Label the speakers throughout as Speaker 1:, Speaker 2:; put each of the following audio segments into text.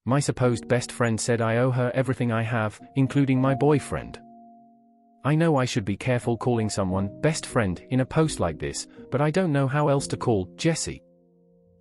Speaker 1: My supposed best friend said I owe her everything I have, including my boyfriend. I know I should be careful calling someone best friend in a post like this, but I don't know how else to call Jessie.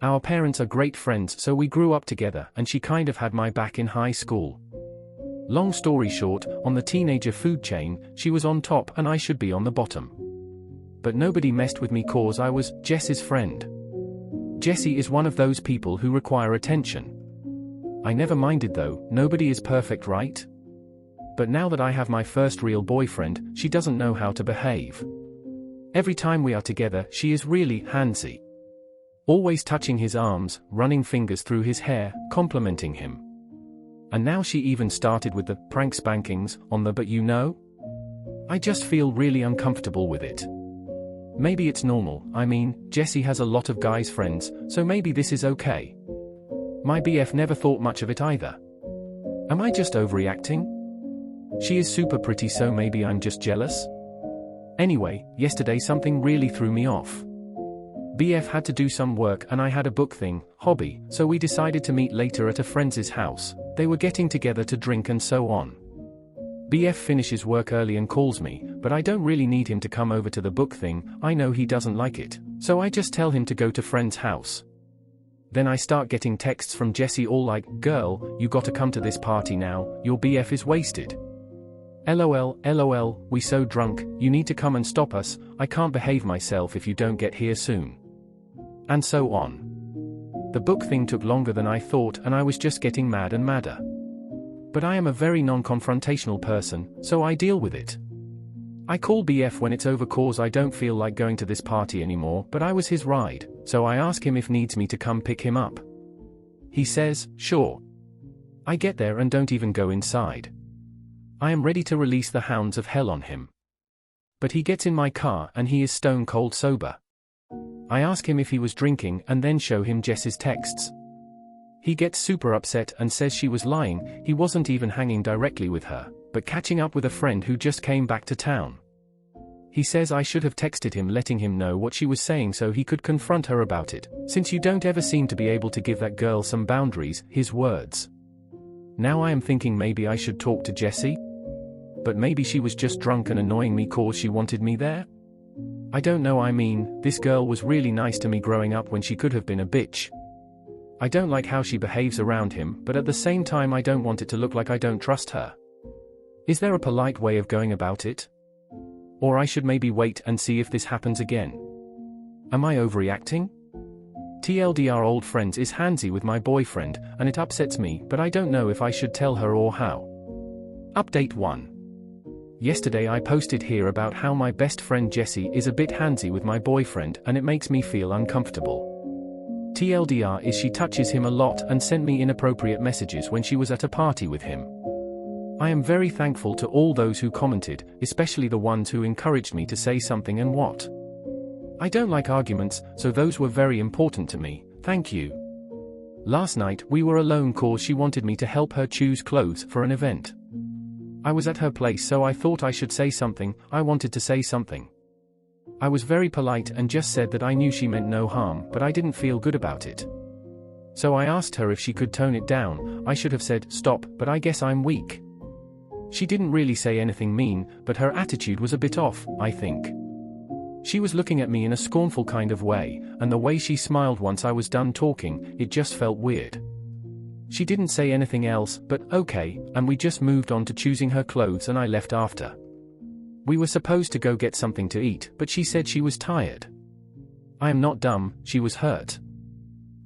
Speaker 1: Our parents are great friends, so we grew up together, and she kind of had my back in high school. Long story short, on the teenager food chain, she was on top and I should be on the bottom. But nobody messed with me cause I was Jess's friend. Jessie is one of those people who require attention. I never minded though, nobody is perfect, right? But now that I have my first real boyfriend, she doesn't know how to behave. Every time we are together, she is really handsy. Always touching his arms, running fingers through his hair, complimenting him. And now she even started with the prank spankings on the but you know? I just feel really uncomfortable with it. Maybe it's normal, I mean, Jessie has a lot of guys friends, so maybe this is okay. My BF never thought much of it either. Am I just overreacting? She is super pretty, so maybe I'm just jealous? Anyway, yesterday something really threw me off. BF had to do some work and I had a book thing, hobby, so we decided to meet later at a friend's house. They were getting together to drink and so on. BF finishes work early and calls me, but I don't really need him to come over to the book thing, I know he doesn't like it, so I just tell him to go to friend's house. Then I start getting texts from Jessie all like, girl, you gotta come to this party now, your BF is wasted. LOL, LOL, we so drunk, you need to come and stop us, I can't behave myself if you don't get here soon. And so on. The book thing took longer than I thought and I was just getting mad and madder. But I am a very non-confrontational person, so I deal with it. I call BF when it's over cause I don't feel like going to this party anymore, but I was his ride, so I ask him if needs me to come pick him up. He says, sure. I get there and don't even go inside. I am ready to release the hounds of hell on him. But he gets in my car and he is stone cold sober. I ask him if he was drinking and then show him Jess's texts. He gets super upset and says she was lying, he wasn't even hanging directly with her, but catching up with a friend who just came back to town. He says I should have texted him letting him know what she was saying so he could confront her about it, since you don't ever seem to be able to give that girl some boundaries, his words. Now I am thinking maybe I should talk to Jessie? But maybe she was just drunk and annoying me cause she wanted me there? I don't know, I mean, this girl was really nice to me growing up when she could have been a bitch. I don't like how she behaves around him, but at the same time I don't want it to look like I don't trust her. Is there a polite way of going about it? Or I should maybe wait and see if this happens again. Am I overreacting? TLDR, old friends is handsy with my boyfriend, and it upsets me, but I don't know if I should tell her or how. Update 1. Yesterday I posted here about how my best friend Jessie is a bit handsy with my boyfriend and it makes me feel uncomfortable. TLDR is she touches him a lot and sent me inappropriate messages when she was at a party with him. I am very thankful to all those who commented, especially the ones who encouraged me to say something and what. I don't like arguments, so those were very important to me, thank you. Last night we were alone cause she wanted me to help her choose clothes for an event. I was at her place so I thought I should say something, I wanted to say something. I was very polite and just said that I knew she meant no harm, but I didn't feel good about it. So I asked her if she could tone it down. I should have said, stop, but I guess I'm weak. She didn't really say anything mean, but her attitude was a bit off, I think. She was looking at me in a scornful kind of way, and the way she smiled once I was done talking, it just felt weird. She didn't say anything else, but okay, and we just moved on to choosing her clothes and I left after. We were supposed to go get something to eat, but she said she was tired. I am not dumb, she was hurt.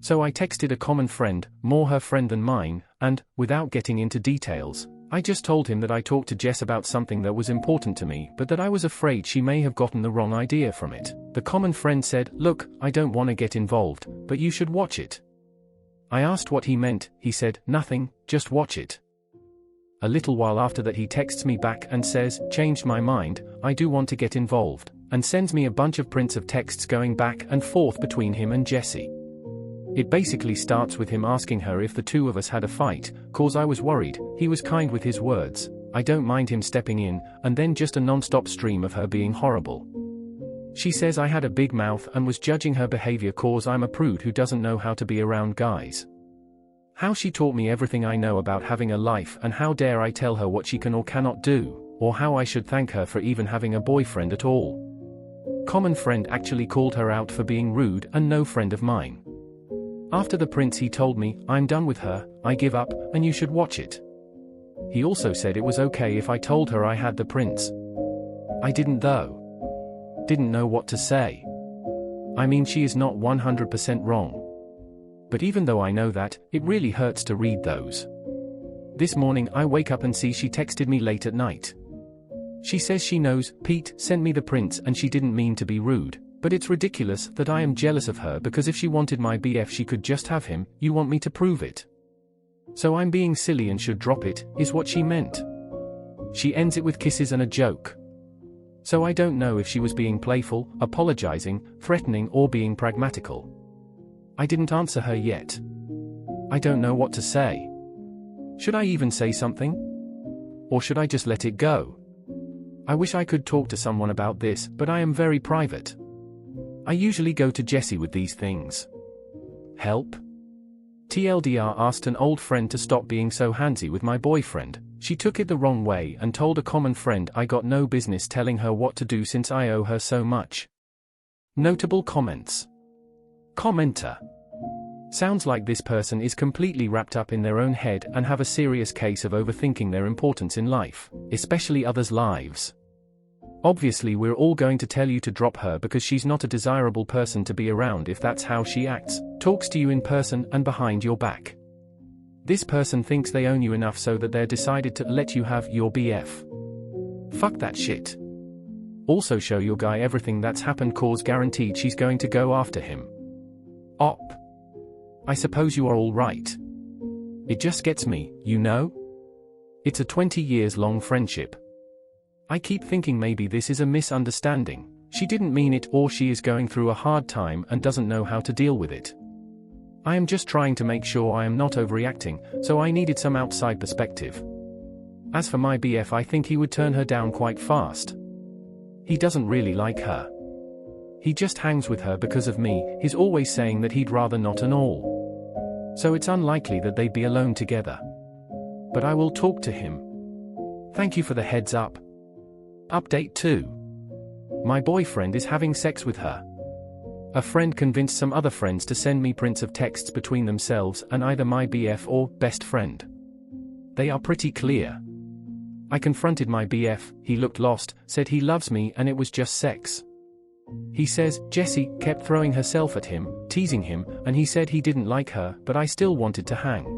Speaker 1: So I texted a common friend, more her friend than mine, and, without getting into details, I just told him that I talked to Jess about something that was important to me, but that I was afraid she may have gotten the wrong idea from it. The common friend said, look, I don't want to get involved, but you should watch it. I asked what he meant, he said, nothing, just watch it. A little while after that he texts me back and says, changed my mind, I do want to get involved, and sends me a bunch of prints of texts going back and forth between him and Jessie. It basically starts with him asking her if the two of us had a fight, cause I was worried, he was kind with his words, I don't mind him stepping in, and then just a non-stop stream of her being horrible. She says I had a big mouth and was judging her behavior cause I'm a prude who doesn't know how to be around guys. How she taught me everything I know about having a life, and how dare I tell her what she can or cannot do, or how I should thank her for even having a boyfriend at all. Common friend actually called her out for being rude, and no friend of mine. After the prince he told me, I'm done with her, I give up, and you should watch it. He also said it was okay if I told her I had the prince. I didn't though. Didn't know what to say. I mean, she is not 100% wrong. But even though I know that, it really hurts to read those. This morning I wake up and see she texted me late at night. She says she knows Pete sent me the prince and she didn't mean to be rude, but it's ridiculous that I am jealous of her because if she wanted my BF she could just have him. You want me to prove it? So I'm being silly and should drop it, is what she meant. She ends it with kisses and a joke. So I don't know if she was being playful, apologizing, threatening, or being pragmatical. I didn't answer her yet. I don't know what to say. Should I even say something? Or should I just let it go? I wish I could talk to someone about this, but I am very private. I usually go to Jessie with these things. Help? TLDR asked an old friend to stop being so handsy with my boyfriend. She took it the wrong way and told a common friend I got no business telling her what to do since I owe her so much. Notable comments. Commenter. Sounds like this person is completely wrapped up in their own head and have a serious case of overthinking their importance in life, especially others' lives. Obviously we're all going to tell you to drop her because she's not a desirable person to be around if that's how she acts, talks to you in person and behind your back. This person thinks they own you enough so that they're decided to let you have your BF. Fuck that shit. Also show your guy everything that's happened cause guaranteed she's going to go after him. Op. I suppose you are all right. It just gets me, you know? It's a 20 years long friendship. I keep thinking maybe this is a misunderstanding. She didn't mean it or she is going through a hard time and doesn't know how to deal with it. I am just trying to make sure I am not overreacting, so I needed some outside perspective. As for my BF, I think he would turn her down quite fast. He doesn't really like her. He just hangs with her because of me. He's always saying that he'd rather not and all. So it's unlikely that they'd be alone together. But I will talk to him. Thank you for the heads up. Update 2. My boyfriend is having sex with her. A friend convinced some other friends to send me prints of texts between themselves and either my BF or best friend. They are pretty clear. I confronted my BF, he looked lost, said he loves me and it was just sex. He says Jessie kept throwing herself at him, teasing him, and he said he didn't like her but I still wanted to hang.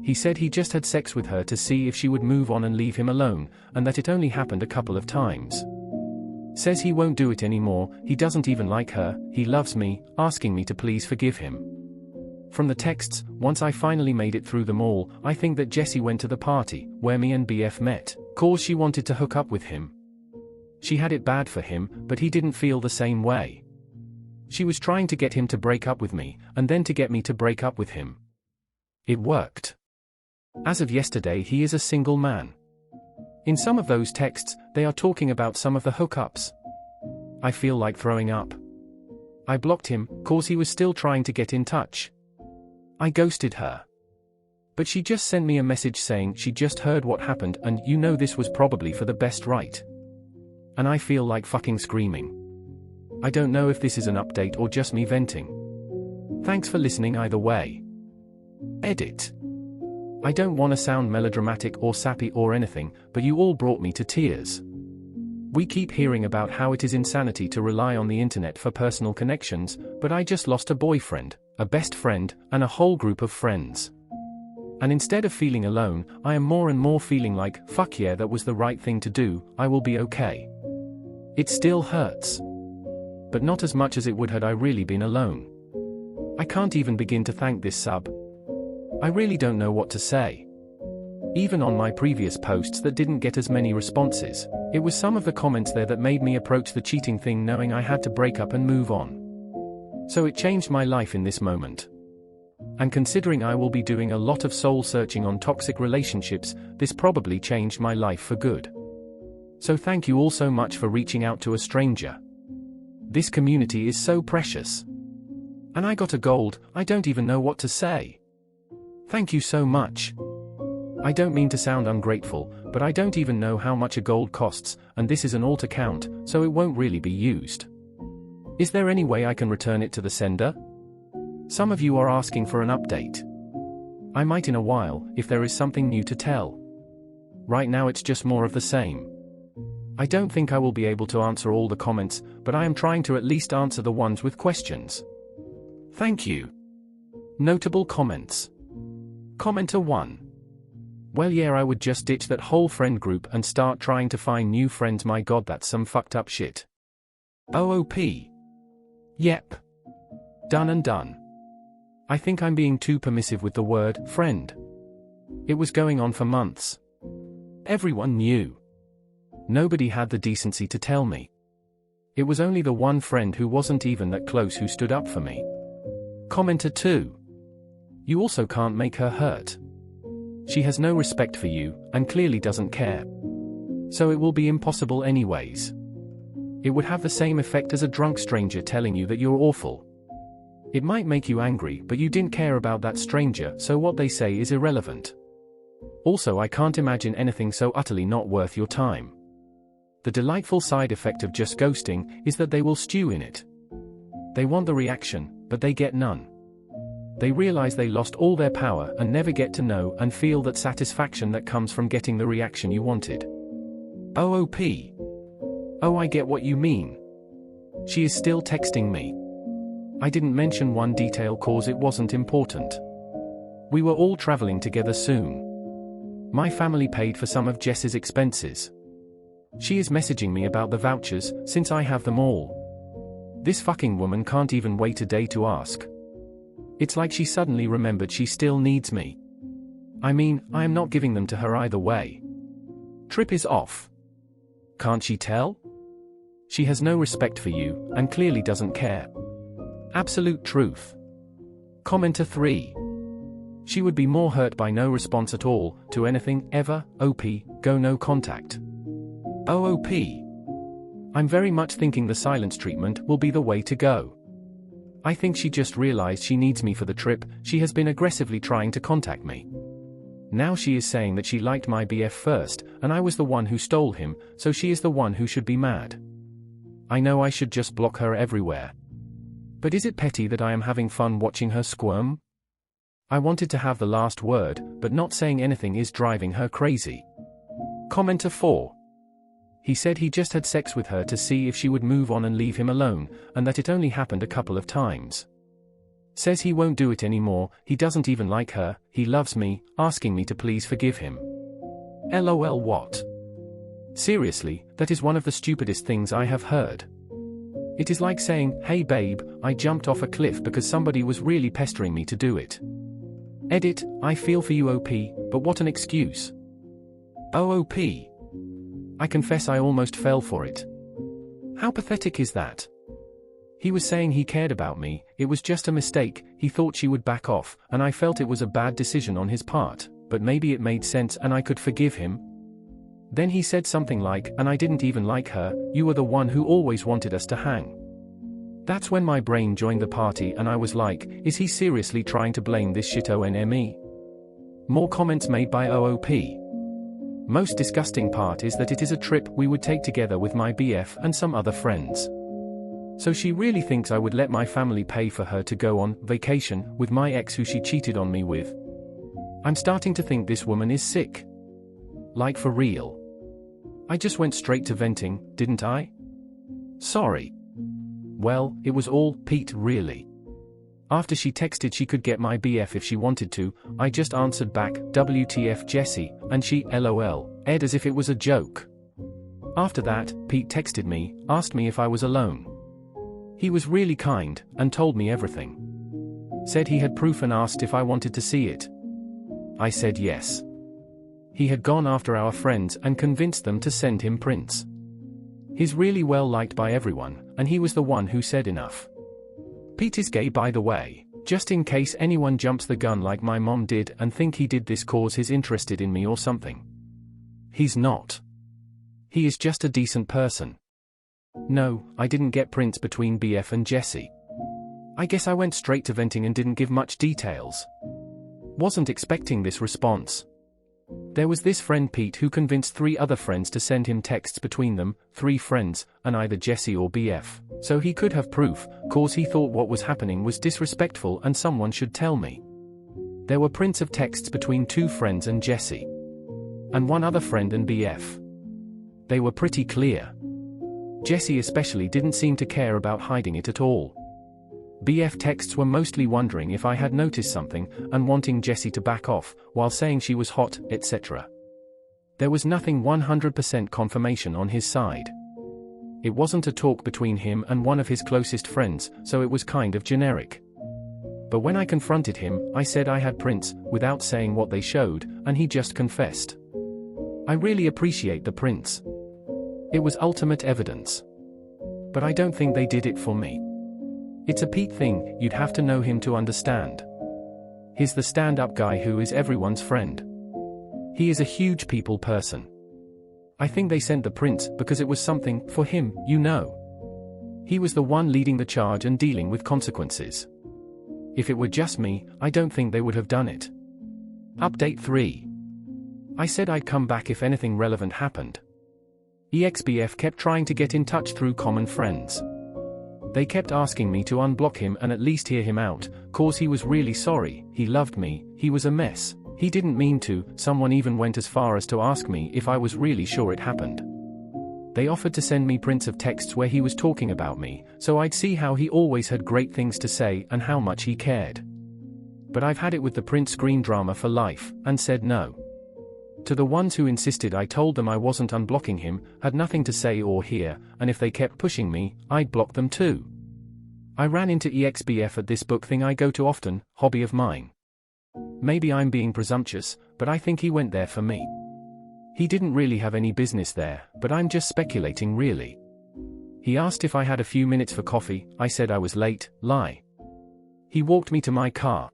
Speaker 1: He said he just had sex with her to see if she would move on and leave him alone, and that it only happened a couple of times. Says he won't do it anymore, he doesn't even like her, he loves me, asking me to please forgive him. From the texts, once I finally made it through them all, I think that Jessie went to the party, where me and BF met, cause she wanted to hook up with him. She had it bad for him, but he didn't feel the same way. She was trying to get him to break up with me, and then to get me to break up with him. It worked. As of yesterday he is a single man. In some of those texts, they are talking about some of the hookups. I feel like throwing up. I blocked him, cause he was still trying to get in touch. I ghosted her. But she just sent me a message saying she just heard what happened and you know this was probably for the best, right? And I feel like fucking screaming. I don't know if this is an update or just me venting. Thanks for listening either way. Edit. I don't want to sound melodramatic or sappy or anything, but you all brought me to tears. We keep hearing about how it is insanity to rely on the internet for personal connections, but I just lost a boyfriend, a best friend, and a whole group of friends. And instead of feeling alone, I am more and more feeling like, fuck yeah, that was the right thing to do, I will be okay. It still hurts. But not as much as it would had I really been alone. I can't even begin to thank this sub. I really don't know what to say. Even on my previous posts that didn't get as many responses, it was some of the comments there that made me approach the cheating thing knowing I had to break up and move on. So it changed my life in this moment. And considering I will be doing a lot of soul searching on toxic relationships, this probably changed my life for good. So thank you all so much for reaching out to a stranger. This community is so precious. And I got a gold, I don't even know what to say. Thank you so much. I don't mean to sound ungrateful, but I don't even know how much a gold costs, and this is an alt account, so it won't really be used. Is there any way I can return it to the sender? Some of you are asking for an update. I might in a while, if there is something new to tell. Right now it's just more of the same. I don't think I will be able to answer all the comments, but I am trying to at least answer the ones with questions. Thank you. Notable comments. Commenter 1. Well yeah, I would just ditch that whole friend group and start trying to find new friends. My god, that's some fucked up shit. OOP. Yep. Done and done. I think I'm being too permissive with the word friend. It was going on for months. Everyone knew. Nobody had the decency to tell me. It was only the one friend who wasn't even that close who stood up for me. Commenter 2. You also can't make her hurt. She has no respect for you, and clearly doesn't care. So it will be impossible anyways. It would have the same effect as a drunk stranger telling you that you're awful. It might make you angry, but you didn't care about that stranger, so what they say is irrelevant. Also, I can't imagine anything so utterly not worth your time. The delightful side effect of just ghosting is that they will stew in it. They want the reaction, but they get none. They realize they lost all their power and never get to know and feel that satisfaction that comes from getting the reaction you wanted. OOP. Oh, I get what you mean. She is still texting me. I didn't mention one detail cause it wasn't important. We were all traveling together soon. My family paid for some of Jess's expenses. She is messaging me about the vouchers, since I have them all. This fucking woman can't even wait a day to ask. It's like she suddenly remembered she still needs me. I mean, I am not giving them to her either way. Trip is off. Can't she tell? She has no respect for you, and clearly doesn't care. Absolute truth. Commenter 3. She would be more hurt by no response at all, to anything, ever. OP, go no contact. OOP. I'm very much thinking the silence treatment will be the way to go. I think she just realized she needs me for the trip. She has been aggressively trying to contact me. Now she is saying that she liked my BF first, and I was the one who stole him, so she is the one who should be mad. I know I should just block her everywhere. But is it petty that I am having fun watching her squirm? I wanted to have the last word, but not saying anything is driving her crazy. Commenter 4. He said he just had sex with her to see if she would move on and leave him alone, and that it only happened a couple of times. Says he won't do it anymore, he doesn't even like her, he loves me, asking me to please forgive him. LOL what? Seriously, that is one of the stupidest things I have heard. It is like saying, hey babe, I jumped off a cliff because somebody was really pestering me to do it. Edit, I feel for you OP, but what an excuse. OOP. I confess I almost fell for it. How pathetic is that? He was saying he cared about me, it was just a mistake, he thought she would back off, and I felt it was a bad decision on his part, but maybe it made sense and I could forgive him. Then he said something like, and I didn't even like her, you were the one who always wanted us to hang. That's when my brain joined the party and I was like, is he seriously trying to blame this shit on me? More comments made by OOP. Most disgusting part is that it is a trip we would take together with my BF and some other friends. So she really thinks I would let my family pay for her to go on vacation with my ex who she cheated on me with. I'm starting to think this woman is sick. Like for real. I just went straight to venting, didn't I? Sorry. Well, it was all Pete really. After she texted she could get my BF if she wanted to, I just answered back, WTF Jessie, and she, LOL, Ed as if it was a joke. After that, Pete texted me, asked me if I was alone. He was really kind, and told me everything. Said he had proof and asked if I wanted to see it. I said yes. He had gone after our friends and convinced them to send him prints. He's really well liked by everyone, and he was the one who said enough. Pete is gay by the way, just in case anyone jumps the gun like my mom did and think he did this cause he's interested in me or something. He's not. He is just a decent person. No, I didn't get prints between BF and Jessie. I guess I went straight to venting and didn't give much details. Wasn't expecting this response. There was this friend Pete who convinced 3 other friends to send him texts between them, 3 friends, and either Jesse or BF, so he could have proof, cause he thought what was happening was disrespectful and someone should tell me. There were prints of texts between 2 friends and Jesse. And 1 other friend and BF. They were pretty clear. Jesse especially didn't seem to care about hiding it at all. BF texts were mostly wondering if I had noticed something, and wanting Jesse to back off, while saying she was hot, etc. There was nothing 100% confirmation on his side. It wasn't a talk between him and one of his closest friends, so it was kind of generic. But when I confronted him, I said I had prints, without saying what they showed, and he just confessed. I really appreciate the prints. It was ultimate evidence. But I don't think they did it for me. It's a Pete thing, you'd have to know him to understand. He's the stand-up guy who is everyone's friend. He is a huge people person. I think they sent the prints because it was something, for him, you know. He was the one leading the charge and dealing with consequences. If it were just me, I don't think they would have done it. Update 3. I said I'd come back if anything relevant happened. EXBF kept trying to get in touch through common friends. They kept asking me to unblock him and at least hear him out, cause he was really sorry, he loved me, he was a mess, he didn't mean to, someone even went as far as to ask me if I was really sure it happened. They offered to send me prints of texts where he was talking about me, so I'd see how he always had great things to say and how much he cared. But I've had it with the print screen drama for life, and said no. To the ones who insisted I told them I wasn't unblocking him, had nothing to say or hear, and if they kept pushing me, I'd block them too. I ran into EXBF at this book thing I go to often, hobby of mine. Maybe I'm being presumptuous, but I think he went there for me. He didn't really have any business there, but I'm just speculating really. He asked if I had a few minutes for coffee, I said I was late, lie. He walked me to my car.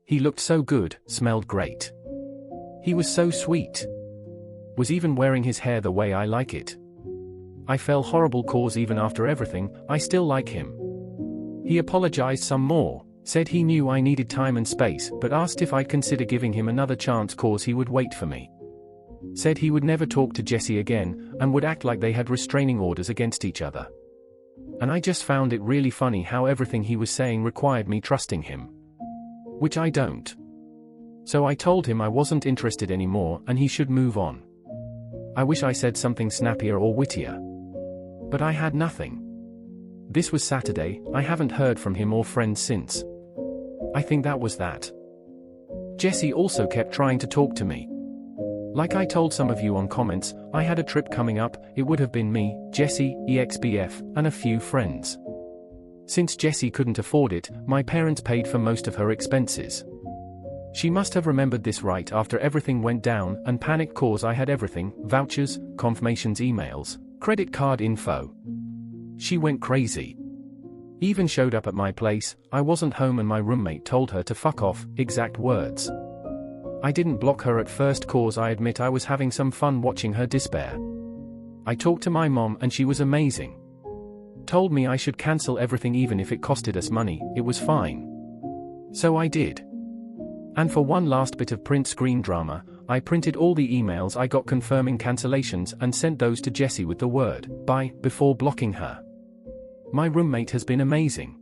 Speaker 1: He looked so good, smelled great. He was so sweet. Was even wearing his hair the way I like it. I fell horrible cause even after everything, I still like him. He apologized some more, said he knew I needed time and space, but asked if I'd consider giving him another chance cause he would wait for me. Said he would never talk to Jesse again, and would act like they had restraining orders against each other. And I just found it really funny how everything he was saying required me trusting him. Which I don't. So I told him I wasn't interested anymore and he should move on. I wish I said something snappier or wittier. But I had nothing. This was Saturday, I haven't heard from him or friends since. I think that was that. Jesse also kept trying to talk to me. Like I told some of you on comments, I had a trip coming up, it would have been me, Jesse, EXBF, and a few friends. Since Jesse couldn't afford it, my parents paid for most of her expenses. She must have remembered this right after everything went down and panic cause I had everything, vouchers, confirmations emails, credit card info. She went crazy. Even showed up at my place, I wasn't home and my roommate told her to fuck off, exact words. I didn't block her at first cause I admit I was having some fun watching her despair. I talked to my mom and she was amazing. Told me I should cancel everything even if it costed us money, it was fine. So I did. And for one last bit of print screen drama, I printed all the emails I got confirming cancellations and sent those to Jessie with the word, bye, before blocking her. My roommate has been amazing.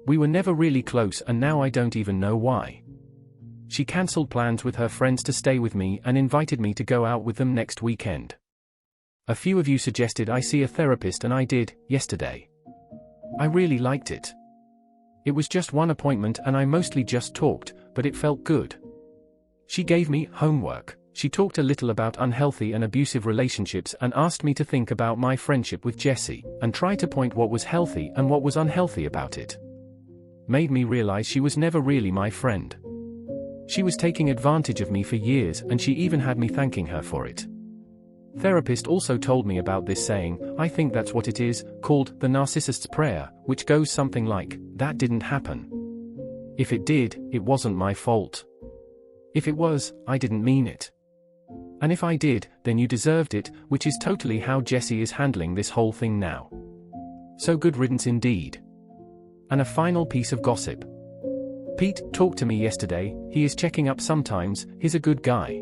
Speaker 1: We were never really close and now I don't even know why. She cancelled plans with her friends to stay with me and invited me to go out with them next weekend. A few of you suggested I see a therapist and I did, yesterday. I really liked it. It was just one appointment and I mostly just talked, but it felt good. She gave me homework. She talked a little about unhealthy and abusive relationships and asked me to think about my friendship with Jessie, and try to point what was healthy and what was unhealthy about it. Made me realize she was never really my friend. She was taking advantage of me for years and she even had me thanking her for it. Therapist also told me about this saying, I think that's what it is, called the narcissist's prayer, which goes something like, that didn't happen. If it did, it wasn't my fault. If it was, I didn't mean it. And if I did, then you deserved it, which is totally how Jessie is handling this whole thing now. So good riddance indeed. And a final piece of gossip. Pete talked to me yesterday, he is checking up sometimes, he's a good guy.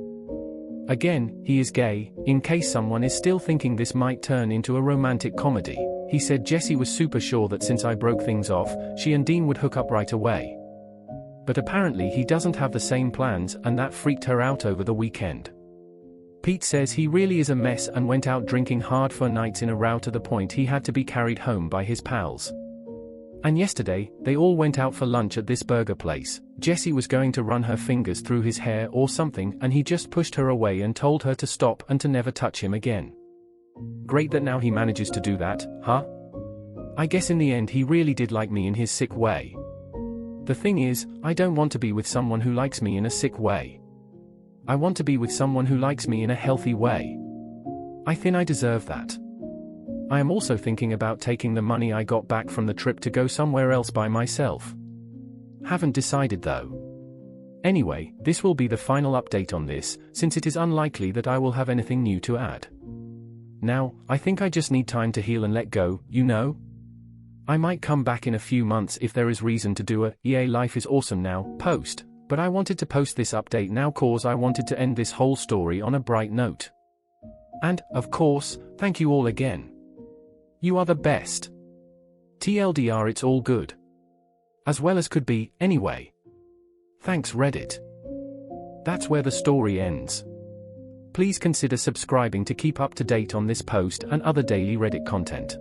Speaker 1: Again, he is gay, in case someone is still thinking this might turn into a romantic comedy. He said Jessie was super sure that since I broke things off, she and Dean would hook up right away. But apparently he doesn't have the same plans, and that freaked her out over the weekend. Pete says he really is a mess and went out drinking hard for nights in a row to the point he had to be carried home by his pals. And yesterday, they all went out for lunch at this burger place. Jessie was going to run her fingers through his hair or something, and he just pushed her away and told her to stop and to never touch him again. Great that now he manages to do that, huh? I guess in the end he really did like me in his sick way. The thing is, I don't want to be with someone who likes me in a sick way. I want to be with someone who likes me in a healthy way. I think I deserve that. I am also thinking about taking the money I got back from the trip to go somewhere else by myself. Haven't decided though. Anyway, this will be the final update on this, since it is unlikely that I will have anything new to add. Now, I think I just need time to heal and let go, you know? I might come back in a few months if there is reason to do a "EA Life is Awesome Now" post, but I wanted to post this update now cause I wanted to end this whole story on a bright note. And, of course, thank you all again. You are the best. TLDR, it's all good. As well as could be, anyway. Thanks Reddit. That's where the story ends. Please consider subscribing to keep up to date on this post and other daily Reddit content.